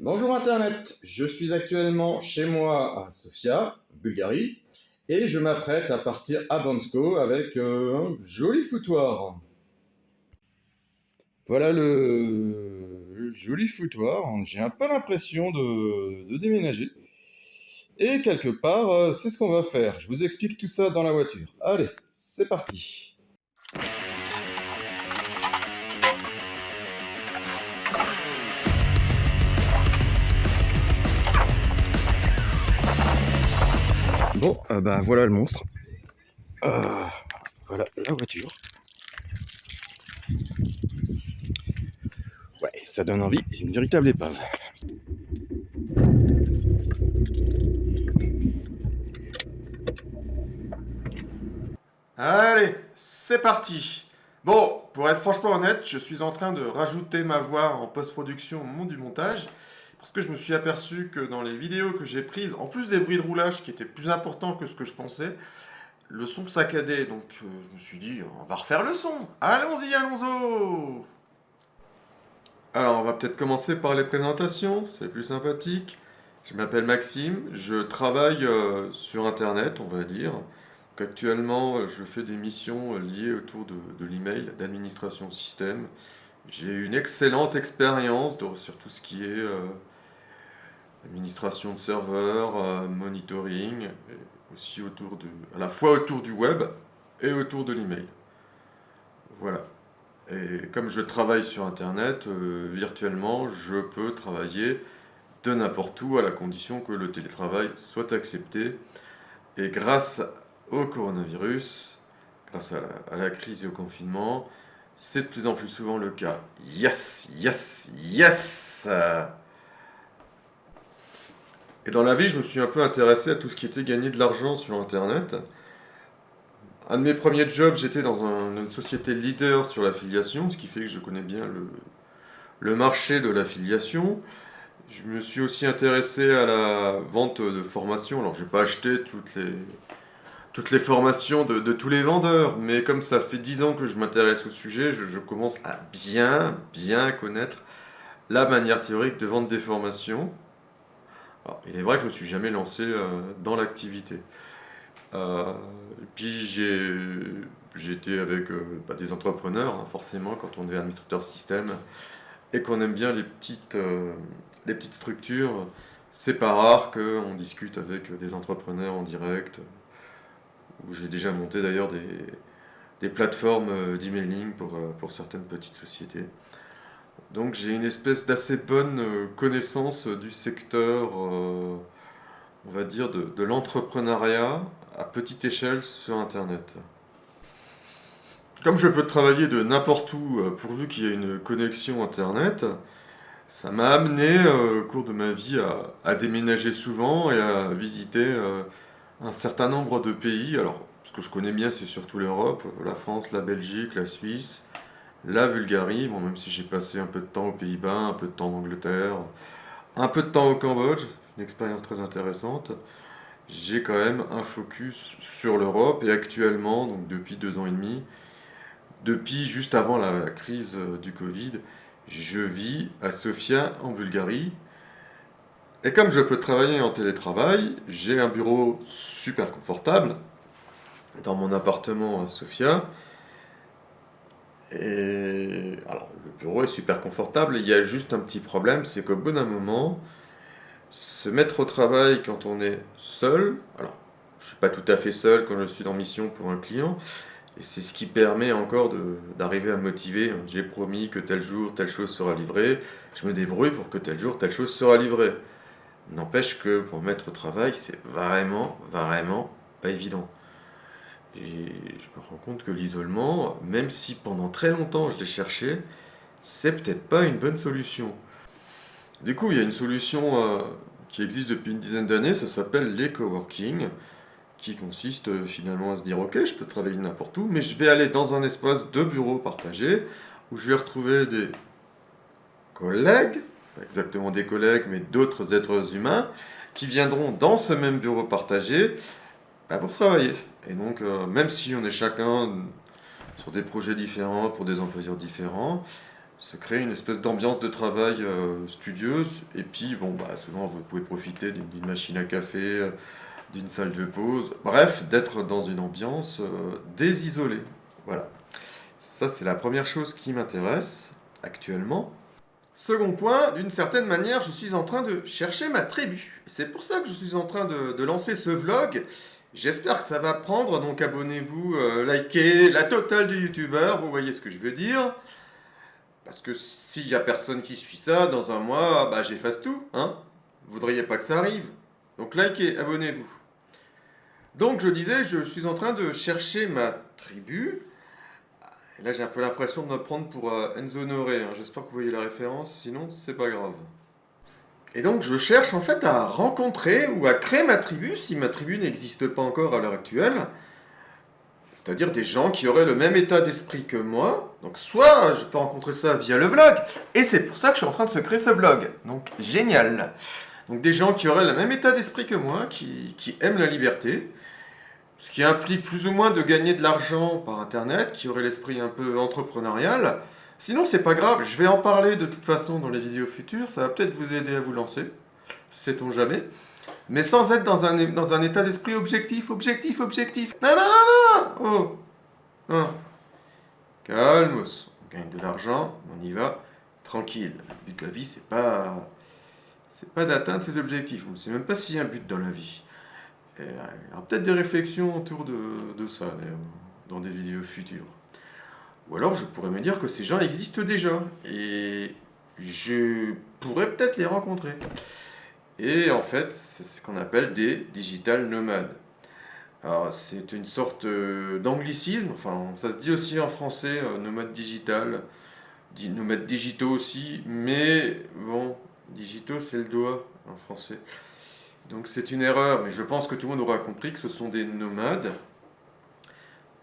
Bonjour Internet, je suis actuellement chez moi à Sofia, Bulgarie, et je m'apprête à partir à Bansko avec un joli foutoir. Voilà le joli foutoir, j'ai un peu l'impression de déménager. Et quelque part, c'est ce qu'on va faire. Je vous explique tout ça dans la voiture. Allez, c'est parti. Bon, bah voilà le monstre. Euh, voilà la voiture. Ouais, ça donne envie, c'est une véritable épave. Allez, c'est parti. Bon, pour être franchement honnête, je suis en train de rajouter ma voix en post-production au moment du montage, parce que je me suis aperçu que dans les vidéos que j'ai prises, en plus des bruits de roulage qui étaient plus importants que ce que je pensais, le son saccadait. Donc je me suis dit, on va refaire le son. Allons-y, allons-y. Alors, on va peut-être commencer par les présentations, c'est plus sympathique. Je m'appelle Maxime, je travaille sur Internet, on va dire. Donc, actuellement, je fais des missions liées autour de l'email, d'administration système. J'ai eu une excellente expérience sur tout ce qui est administration de serveurs, monitoring, et aussi à la fois autour du web et autour de l'email. Voilà. Et comme je travaille sur Internet, virtuellement, je peux travailler de n'importe où à la condition que le télétravail soit accepté. Et grâce au coronavirus, grâce à la crise et au confinement, c'est de plus en plus souvent le cas. Yes, yes, yes. Et dans la vie, je me suis un peu intéressé à tout ce qui était gagner de l'argent sur Internet. Un de mes premiers jobs, j'étais dans une société leader sur l'affiliation, ce qui fait que je connais bien le marché de l'affiliation. Je me suis aussi intéressé à la vente de formations. Alors, j'ai pas acheté toutes les formations de tous les vendeurs, mais comme ça fait 10 ans que je m'intéresse au sujet, je commence à bien connaître la manière théorique de vendre des formations. Alors, il est vrai que je me suis jamais lancé dans l'activité. Euh, puis j'ai été avec des entrepreneurs, hein, forcément, quand on est administrateur système et qu'on aime bien les petites structures, c'est pas rare qu'on discute avec des entrepreneurs en direct, où j'ai déjà monté d'ailleurs des plateformes d'emailing pour certaines petites sociétés. Donc j'ai une espèce d'assez bonne connaissance du secteur, on va dire, de l'entrepreneuriat à petite échelle sur Internet. Comme je peux travailler de n'importe où, pourvu qu'il y ait une connexion Internet, ça m'a amené au cours de ma vie à déménager souvent et à visiter un certain nombre de pays. Alors, ce que je connais bien, c'est surtout l'Europe, la France, la Belgique, la Suisse, la Bulgarie. Bon, même si j'ai passé un peu de temps aux Pays-Bas, un peu de temps en Angleterre, un peu de temps au Cambodge, une expérience très intéressante. J'ai quand même un focus sur l'Europe et actuellement, donc depuis 2 ans et demi, depuis juste avant la crise du Covid, je vis à Sofia en Bulgarie. Et comme je peux travailler en télétravail, j'ai un bureau super confortable dans mon appartement à Sofia. Et alors, le bureau est super confortable. Il y a juste un petit problème, c'est qu'au bout d'un moment, se mettre au travail quand on est seul, alors je suis pas tout à fait seul quand je suis en mission pour un client, et c'est ce qui permet encore d'arriver à me motiver. J'ai promis que tel jour, telle chose sera livrée, je me débrouille pour que tel jour, telle chose sera livrée. N'empêche que pour me mettre au travail, c'est vraiment pas évident. Et je me rends compte que l'isolement, même si pendant très longtemps je l'ai cherché, c'est peut-être pas une bonne solution. Du coup, il y a une solution qui existe depuis une dizaine d'années, ça s'appelle les coworking, qui consiste finalement à se dire ok, je peux travailler n'importe où, mais je vais aller dans un espace de bureau partagé où je vais retrouver des collègues, pas exactement des collègues, mais d'autres êtres humains qui viendront dans ce même bureau partagé pour travailler. Et donc, même si on est chacun sur des projets différents, pour des employeurs différents, se crée une espèce d'ambiance de travail studieuse. Et puis, bon, bah, souvent, vous pouvez profiter d'une machine à café, d'une salle de pause. Bref, d'être dans une ambiance désisolée. Voilà. Ça, c'est la première chose qui m'intéresse actuellement. Second point, d'une certaine manière, je suis en train de chercher ma tribu. C'est pour ça que je suis en train de lancer ce vlog. J'espère que ça va prendre, donc abonnez-vous, likez la totale du youtubeur, vous voyez ce que je veux dire. Parce que s'il y a personne qui suit ça, dans un mois, bah j'efface tout, hein. Vous voudriez pas que ça arrive. Donc likez, abonnez-vous. Donc je disais, je suis en train de chercher ma tribu. Et là j'ai un peu l'impression de me prendre pour Enzo Honoré, hein. J'espère que vous voyez la référence, sinon c'est pas grave. Et donc je cherche en fait à rencontrer ou à créer ma tribu, si ma tribu n'existe pas encore à l'heure actuelle. C'est-à-dire des gens qui auraient le même état d'esprit que moi. Donc soit je peux rencontrer ça via le vlog, et c'est pour ça que je suis en train de se créer ce vlog. Donc génial. Donc des gens qui auraient le même état d'esprit que moi, qui aiment la liberté, ce qui implique plus ou moins de gagner de l'argent par internet, qui auraient l'esprit un peu entrepreneurial. Sinon c'est pas grave, je vais en parler de toute façon dans les vidéos futures, ça va peut-être vous aider à vous lancer, sait-on jamais. Mais sans être dans un état d'esprit objectif. Non, non, non, non. Oh. Hein. Calmos. On gagne de l'argent, on y va tranquille. Le but de la vie, c'est pas d'atteindre ses objectifs. On ne sait même pas s'il y a un but dans la vie. Et, il y aura peut-être des réflexions autour de ça, d'ailleurs, dans des vidéos futures. Ou alors, je pourrais me dire que ces gens existent déjà. Et je pourrais peut-être les rencontrer. Et en fait, c'est ce qu'on appelle des digital nomades. Alors, c'est une sorte d'anglicisme, enfin, ça se dit aussi en français, nomade digital, nomades digitaux aussi, mais bon, digitaux c'est le doigt en français. Donc c'est une erreur, mais je pense que tout le monde aura compris que ce sont des nomades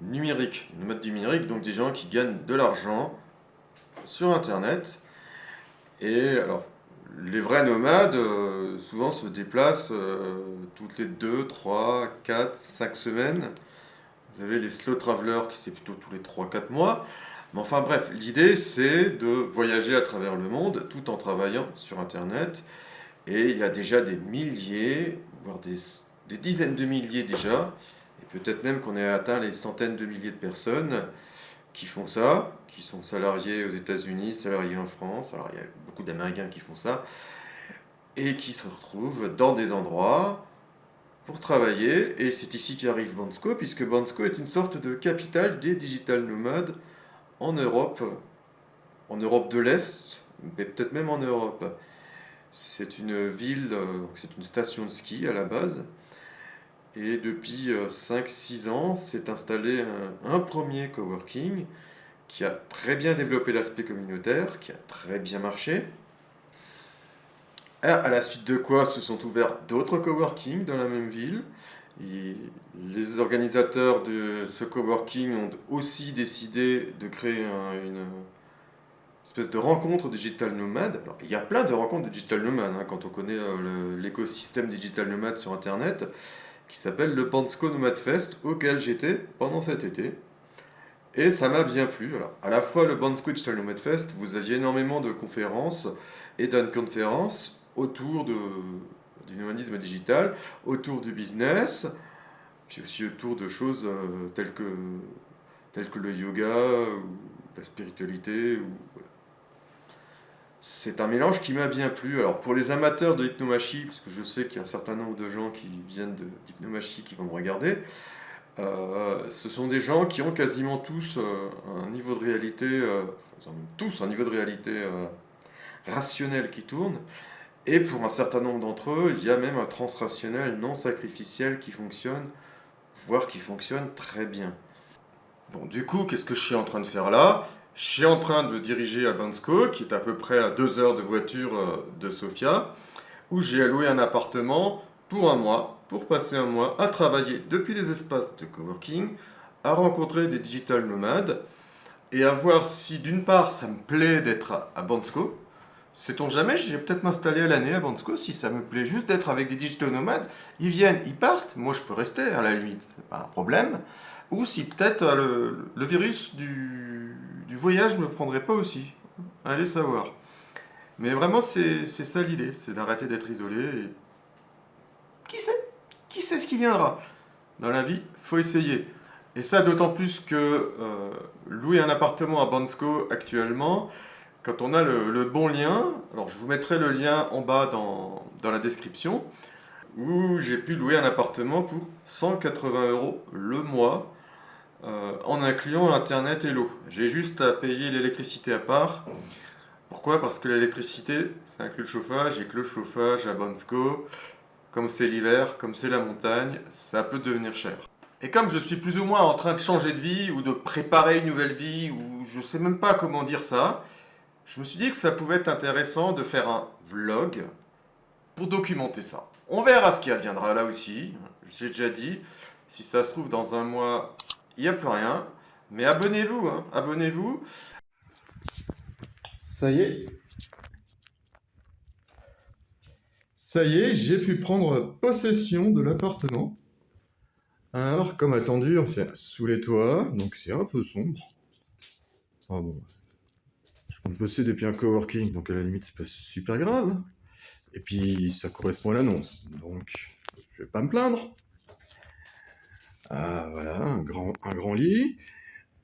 numériques. Nomades numériques, donc des gens qui gagnent de l'argent sur Internet. Et alors, les vrais nomades, souvent se déplacent toutes les 2, 3, 4, 5 semaines. Vous avez les slow travelers qui c'est plutôt tous les 3, 4 mois. Mais enfin bref, l'idée c'est de voyager à travers le monde tout en travaillant sur Internet. Et il y a déjà des milliers, voire des dizaines de milliers déjà, et peut-être même qu'on ait atteint les centaines de milliers de personnes qui font ça, qui sont salariés aux États-Unis, salariés en France. Alors il y a beaucoup d'Américains qui font ça, et qui se retrouvent dans des endroits pour travailler. Et c'est ici qu'arrive Bandsco, puisque Bandsco est une sorte de capitale des digital nomades en Europe de l'Est, mais peut-être même en Europe. C'est une ville, c'est une station de ski à la base. Et depuis 5-6 ans, s'est installé un premier coworking qui a très bien développé l'aspect communautaire, qui a très bien marché. À la suite de quoi se sont ouverts d'autres coworking dans la même ville. Et les organisateurs de ce coworking ont aussi décidé de créer une espèce de rencontre digital nomade. Alors, il y a plein de rencontres digital nomades, hein, quand on connaît l'écosystème digital nomade sur Internet, qui s'appelle le Bandsco Nomad Fest, auquel j'étais pendant cet été. Et ça m'a bien plu. Alors, à la fois le Bandsco Digital Nomad Fest, vous aviez énormément de conférences et d'inconférences autour du nomadisme digital, autour du business, puis aussi autour de choses telles que le yoga ou la spiritualité. C'est un mélange qui m'a bien plu. Alors pour les amateurs de hypnomachie, parce que je sais qu'il y a un certain nombre de gens qui viennent d'hypnomachie qui vont me regarder, ce sont des gens qui ont quasiment tous un niveau de réalité, ils ont tous un niveau de réalité rationnel qui tourne, et pour un certain nombre d'entre eux, il y a même un transrationnel non sacrificiel qui fonctionne, voire qui fonctionne très bien. Bon, du coup, qu'est-ce que je suis en train de faire là? Je suis en train de me diriger à Bansko, qui est à peu près à 2 heures de voiture de Sofia, où j'ai alloué un appartement pour un mois, pour passer un mois à travailler depuis les espaces de coworking, à rencontrer des digital nomades, et à voir si d'une part ça me plaît d'être à Bansko. Sait-on jamais, je vais peut-être m'installer à l'année à Bansko, si ça me plaît juste d'être avec des digital nomades. Ils viennent, ils partent, moi je peux rester à la limite, c'est pas un problème. Ou si peut-être le virus du voyage ne me prendrait pas aussi. Allez savoir. Mais vraiment, c'est ça l'idée, c'est d'arrêter d'être isolé. Et qui sait? Qui sait ce qui viendra? Dans la vie, faut essayer. Et ça d'autant plus que louer un appartement à Bansko actuellement, quand on a le bon lien, alors je vous mettrai le lien en bas dans la description, où j'ai pu louer un appartement pour 180 € le mois, en incluant Internet et l'eau. J'ai juste à payer l'électricité à part. Pourquoi? Parce que l'électricité, ça inclut le chauffage, et que le chauffage à Bansko, comme c'est l'hiver, comme c'est la montagne, ça peut devenir cher. Et comme je suis plus ou moins en train de changer de vie, ou de préparer une nouvelle vie, ou je sais même pas comment dire ça, je me suis dit que ça pouvait être intéressant de faire un vlog pour documenter ça. On verra ce qui adviendra là aussi. Je l'ai déjà dit, si ça se trouve dans un mois, il n'y a plus rien. Mais abonnez-vous, hein, abonnez-vous. Ça y est. Ça y est, j'ai pu prendre possession de l'appartement. Alors, comme attendu, on fait sous les toits, donc c'est un peu sombre. Ah bon, je compte bosser depuis un coworking, donc à la limite, c'est pas super grave. Et puis, ça correspond à l'annonce, donc je vais pas me plaindre. Ah, voilà, un grand lit.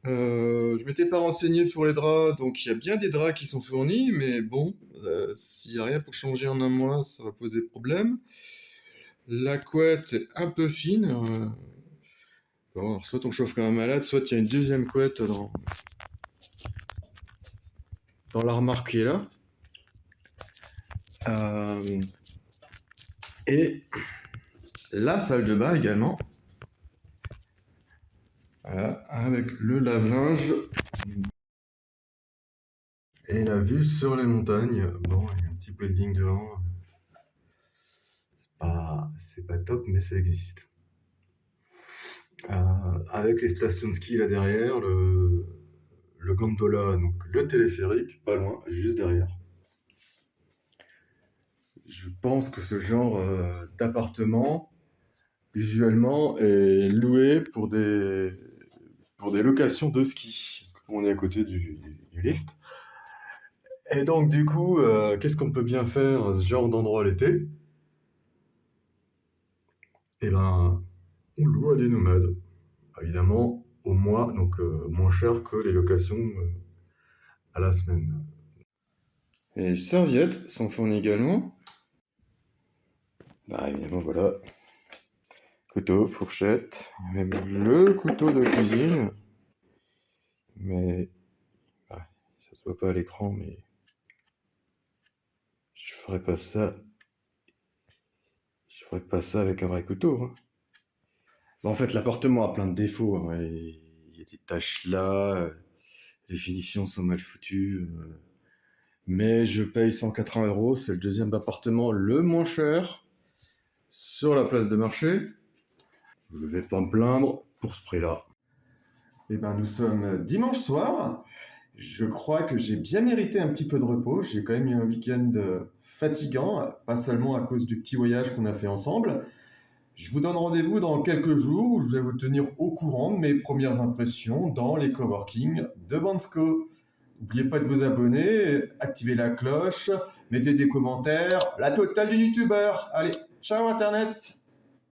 Je m'étais pas renseigné pour les draps, donc il y a bien des draps qui sont fournis, mais bon, s'il n'y a rien pour changer en un mois, ça va poser problème. La couette est un peu fine. Bon, alors soit on chauffe comme un malade, soit il y a une deuxième couette dans l'armoire qui est là. Et la salle de bain également. Voilà, avec le lave-linge et la vue sur les montagnes. Bon, il y a un petit building devant. C'est pas top, mais ça existe. Avec les stations de ski là derrière, le gondola, donc le téléphérique, pas loin, juste derrière. Je pense que ce genre d'appartement, usuellement, est loué pour des locations de ski, parce qu'on est à côté du lift. Et donc, du coup, qu'est-ce qu'on peut bien faire à ce genre d'endroit l'été? Eh ben, on loue à des nomades. Évidemment, au mois, donc moins cher que les locations à la semaine. Et les serviettes sont fournies également. Bah, évidemment, voilà. Couteau, fourchette, même le couteau de cuisine. Mais ça se voit pas à l'écran, mais je ferais pas ça. Je ferais pas ça avec un vrai couteau, hein. Bah, en fait, l'appartement a plein de défauts, hein. Il y a des taches là, les finitions sont mal foutues. Mais je paye 180 euros, c'est le deuxième appartement le moins cher sur la place de marché. Je vais pas me plaindre pour ce prix-là. Eh ben, nous sommes dimanche soir. Je crois que j'ai bien mérité un petit peu de repos. J'ai quand même eu un week-end fatigant, pas seulement à cause du petit voyage qu'on a fait ensemble. Je vous donne rendez-vous dans quelques jours où je vais vous tenir au courant de mes premières impressions dans les coworking de Bansko. N'oubliez pas de vous abonner, activer la cloche, mettez des commentaires, la totale du youtubeur. Allez, ciao Internet!